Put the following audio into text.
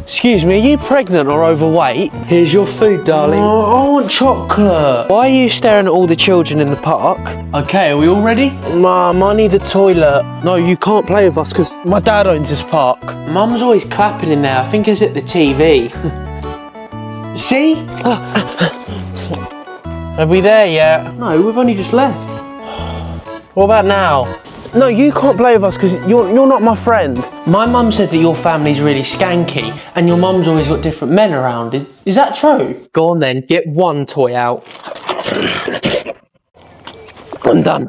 Excuse me, are you pregnant or overweight? Here's your food, darling. Oh, I want chocolate. Why are you staring at all the children in the park? Okay, are we all ready? Mum, I need the toilet. No, you can't play with us because my dad owns this park. Mum's always clapping in there. I think it's at the TV. See? Are we there yet? No, we've only just left. What about now? No, you can't play with us because you're not my friend. My mum said that your family's really skanky and your mum's always got different men around. Is that true? Go on then, get one toy out. I'm done.